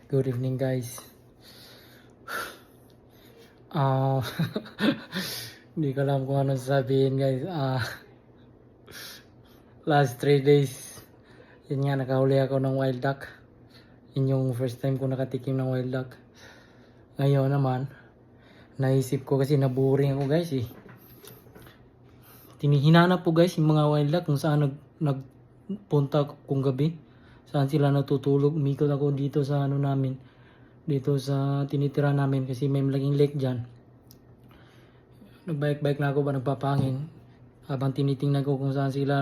Good evening, guys. Ah, Hindi ko alam kung ano sabihin, guys. Last 3 days, yun nga, nakahuli ako ng wild duck. Yun yung first time ko nakatikim ng wild duck. Ngayon naman, naisip ko kasi naboring ako, guys, eh. Tinihinanap po, guys, yung mga wild duck kung saan nagpunta kung gabi. Saan sila natutulog. Umikot ako dito sa ano namin. Dito sa tinitira namin kasi may malaking lake dyan. Nagbike-bike na ako ba nagpapangin habang tinitingnan ko kung saan sila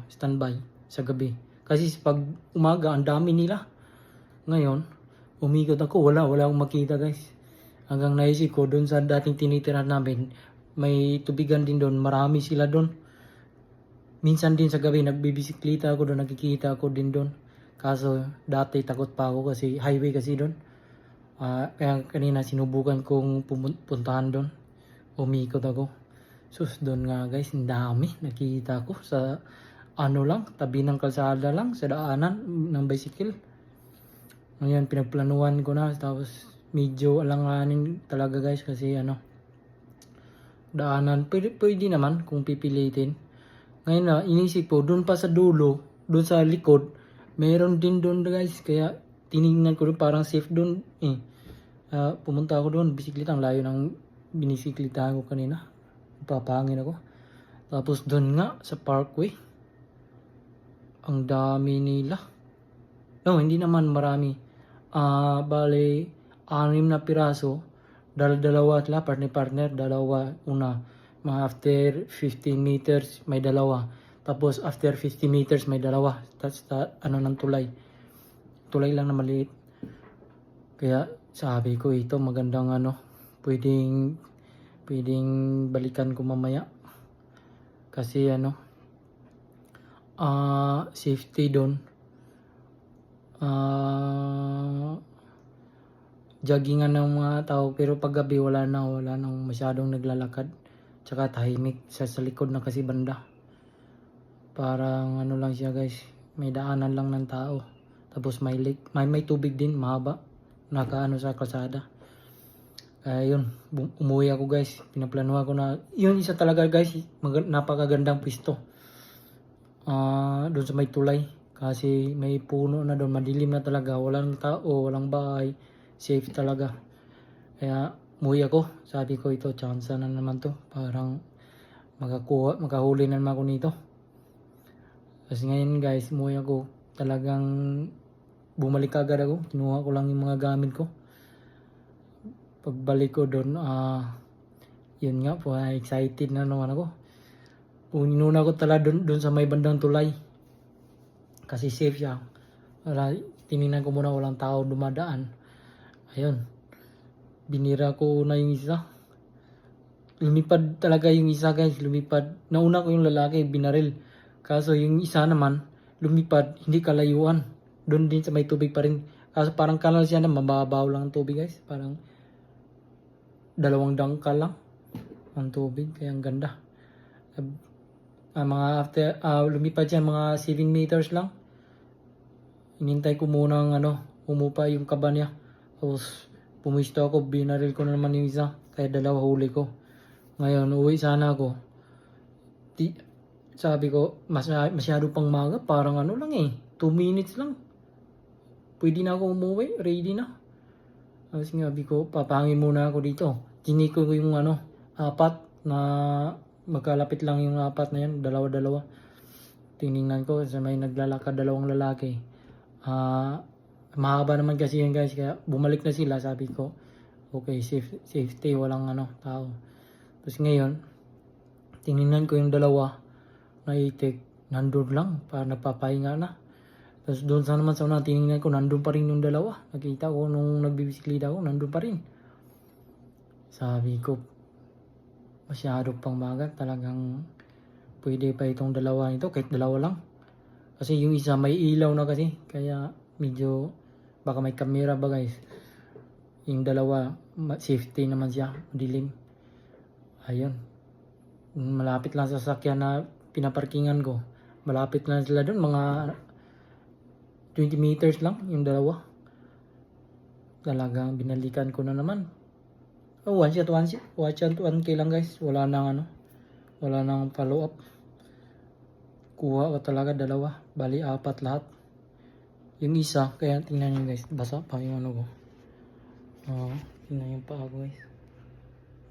standby sa gabi. Kasi pag umaga ang dami nila. Ngayon, umikot ako, wala akong makita, guys. Hanggang naisip ko doon sa dating tinitirahan namin, may tubigan din doon, marami sila doon. Minsan din sa gabi nagbibisikleta ako doon, nakikita ako din doon. Kaso dati takot pa ako kasi highway kasi doon. Kaya kanina sinubukan kong puntahan doon. Umikot ako. Sus, doon nga, guys, ang dami. Nakita ko sa tabi ng kalsada lang, sa daanan ng bicycle. Ngayon, pinagplanuhan ko na. Tapos, medyo alanganin talaga, guys, kasi daanan. Pwede naman kung pipilitin. Ngayon na, inisip ko, doon pa sa dulo, doon sa likod, meron din doon, guys. Kaya, tinignan ko doon, parang safe doon. Pumunta ako doon, bisikleta, ang layo ng binisikletahan ko kanina. Papangin ako. Tapos doon nga sa parkway, ang dami nila. No, hindi naman marami. Bale, 6 na piraso. Dalawa sila, partner, dalawa. Una, mga after 15 meters, may dalawa. Tapos after 50 meters, may dalawa. That's ng tulay. Tulay lang na maliit. Kaya sabi ko ito magandang pwedeng balikan ko mamaya. Kasi safety doon. Joggingan ng mga tao pero pag gabi wala nang masyadong naglalakad. Tsaka tahimik sa likod na kasi banda. Parang lang siya, guys. May daanan lang ng tao. Tapos may lake, may tubig din mahaba. Sa kalsada. Kaya yun, umuwi ako, guys. Pinaplanuhan ko na, yun isa talaga, guys, napakagandang pwesto. Doon sa may tulay. Kasi may puno na doon, madilim na talaga, walang tao, walang bahay, safe talaga. Kaya umuwi ako, sabi ko ito, chance na naman to. Parang makahuli na naman ako nito. Kasi ngayon, guys, umuwi ako, talagang bumalik agad ako, kinuha ko lang yung mga gamit ko. Pagbalik ko doon, yun nga po, excited na naman ako. Inuna ko talaga doon sa may bandang tulay. Kasi safe siya. Tinignan ko muna walang tao dumadaan. Ayun. Binira ko na yung isa. Lumipad talaga yung isa, guys. Lumipad. Nauna ko yung lalaki, binaril. Kaso yung isa naman, lumipad, hindi kalayuan. Doon din sa may tubig pa rin. Kaso parang kanal siya na mababaw lang ang tubig, guys. Parang 2 dangkal lang ang tubig, kaya ang ganda. Mga after lumipad siya mga 7 meters lang. Inintay ko muna umupa yung kaba niya. Tapos pumisto ako, binaril ko na naman yung isa, kaya 2 huli ko. Ngayon uwi sana ako. Sabi ko masyado pang maga, parang 2 minutes lang. Pwede na ako umuwi, ready na. Tapos sabi ko, papangin muna ako dito. Tinik ko yung 4 na magkalapit lang yung 4 na yan, dalawa. Tinignan ko sa may naglalakad 2 lalaki. Mahaba naman kasi yan, guys, kaya bumalik na sila. Sabi ko, okay, safety, walang tao. Tapos ngayon, tinignan ko yung 2 na itik, nandun lang, para nagpapahinga na. Tapos doon naman sa una, tinignan ko, nandun pa rin yung 2. Nakita ko nung nagbibisikleta ako, nandun pa rin. Sabi ko, masyado pang maga, talagang pwede pa itong 2 nito, kahit 2 lang. Kasi yung isa may ilaw na kasi, kaya medyo, baka may camera ba, guys. Yung 2, safety naman siya, madilim. Ayun. Malapit lang sa sasakyan na pinaparkingan ko. Malapit lang sila doon, mga 20 meters lang yung 2. talagang binalikan ko na naman. Oh, one shot 1K lang guys. Wala nang follow up. Kuha ko talaga dalawa, bali 4 lahat. Yung isa, kaya tingnan nyo guys, basa pa yung ano ko. Tingnan yung paa ko guys.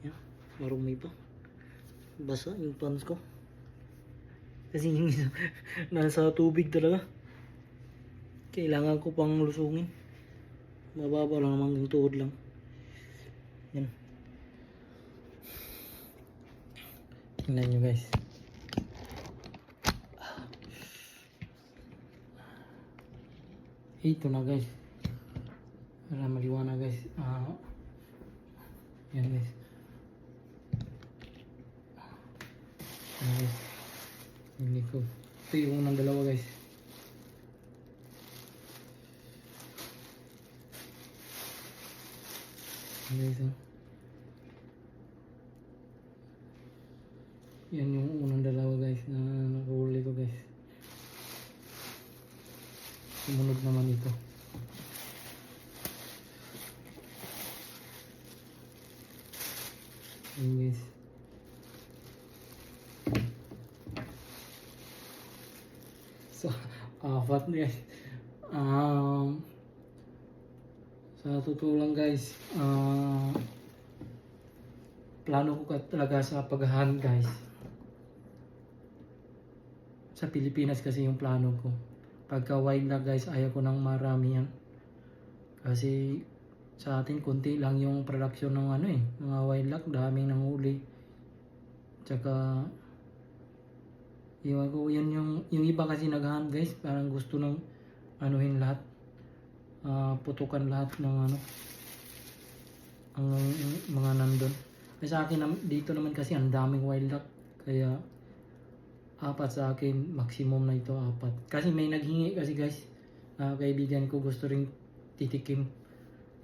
Yan, marumi pa. Basa yung pants ko. Kasi yung isa, nasa tubig talaga. Kailangan ko pang lusungin. Mababa lang naman yung tuhod lang. Yan. Tingnan nyo guys. Ito na guys. Para maliwanag guys. Yan guys. Yan guys. Yung likod. Ito yung unang dalawa guys. Yan guys. Yan yung unang dalawa guys na nakahuli ko guys. Sumunod naman ito. Yan guys. So, 4 guys. Sa totoo lang guys, plano ko talaga sa paghahunt guys. Sa Pilipinas kasi yung plano ko. Pagka wildlife guys, ayaw ko ng marami yan. Kasi sa atin konti lang yung production ng mga wildlife, daming nanghuli. Tsaka yun yung iba kasi naghahunt guys, parang gusto ng anuhin lahat. Putukan lahat ng ang mga nandun. Kasi sa akin dito naman kasi ang daming wildlife, kaya 4 sa akin, maximum na ito 4. Kasi may naghingi kasi guys, kaibigan ko gusto ring titikim.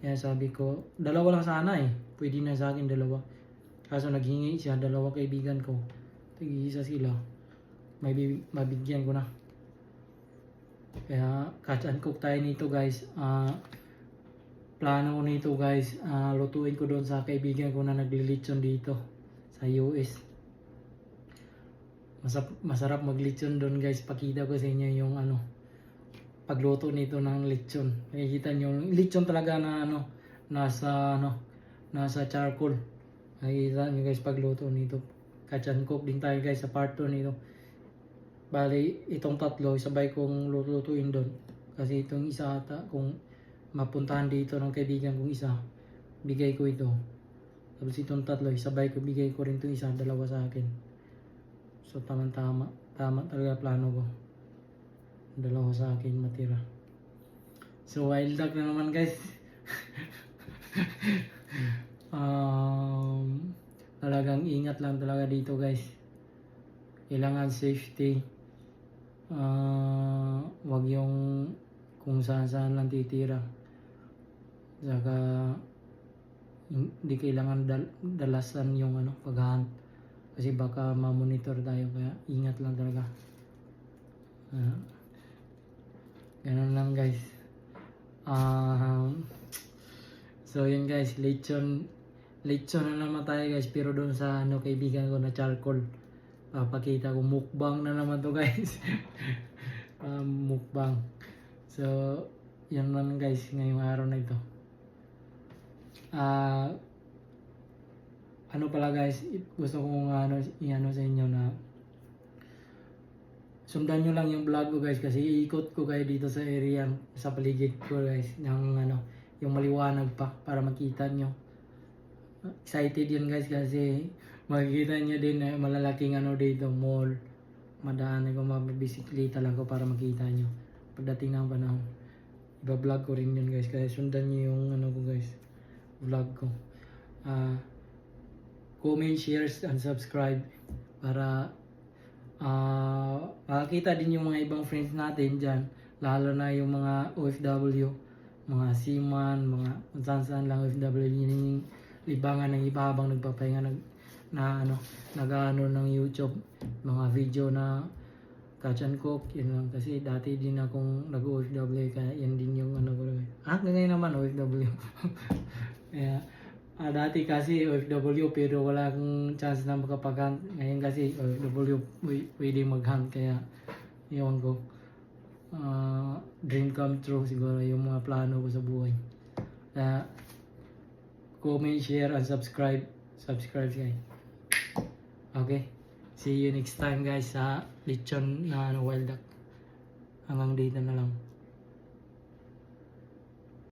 Kaya sabi ko, 2 lang sana pwede na sa akin 2. Kaso naghingi siya, 2 kaibigan ko. Tig-isa sila. Mabigyan ko na. Kaya catch and cook tayo nito guys. Plano ko nito guys, lutuin ko doon sa kaibigan ko na naglilitsyon dito sa US. Masarap maglitsyon doon guys. Pakita ko sa inyo yung pagluto nito ng litsyon. Makikita nyo litsyon talaga na nasa charcoal. Makikita nyo guys pagluto nito. Catch and cook din tayo guys sa part 2 nito. Bali itong 3 sabay kong lutuin doon. Kasi itong isa ata kung mapuntahan dito ng kaibigan kong isa, bigay ko ito. Tapos itong 3 sabay ko, bigay ko rin itong isa, 2 sa akin. So tama talaga plano ko. 2 sa akin matira. So wild duck na naman guys. Talagang ingat lang talaga dito guys. Kailangan safety. Wag yung kung saan lang titira. Saka hindi kailangan dalasan yung paghahunt. Kasi baka ma-monitor tayo, kaya ingat lang talaga. Ganun lang guys. So yun guys, lechon na naman tayo guys, pero doon sa kaibigan ko na charcoal. Papakita ko, mukbang na naman to guys. Mukbang. So yun lang guys, ngayong araw na ito. Pala guys, gusto kong i-ano sa inyo na sundan nyo lang yung vlog ko guys, kasi iikot ko kayo dito sa area sa paligid ko guys ng yung maliwanag pa para makita nyo. Excited yun guys kasi makikita nyo din na malalaking dito, mall. Madaan ko, mabibisikleta lang ko para makita nyo pagdating ng panahon. Iba-vlog ko rin yun guys, kaya sundan nyo yung ko guys, vlog ko. Comment, shares, and subscribe para makakita din yung mga ibang friends natin dyan, lalo na yung mga OFW, mga seaman, mga saan lang OFW, yung libangan ng iba habang nagpapahinga nag-ano ng YouTube, mga video na catch and cook, yun lang. Kasi dati din akong nag-OFW, kaya yan din yung hanggang ngayon naman OFW. Kaya, dati kasi OFW pero wala akong chance na makapag-hunt. Ngayon kasi OFW pwede mag-hunt kaya iwan ko. Dream come true siguro yung mga plano ko sa buhay. Kaya, comment, share, and subscribe. Subscribe guys. Okay. See you next time guys sa lechon na wild duck. Hanggang dito na lang.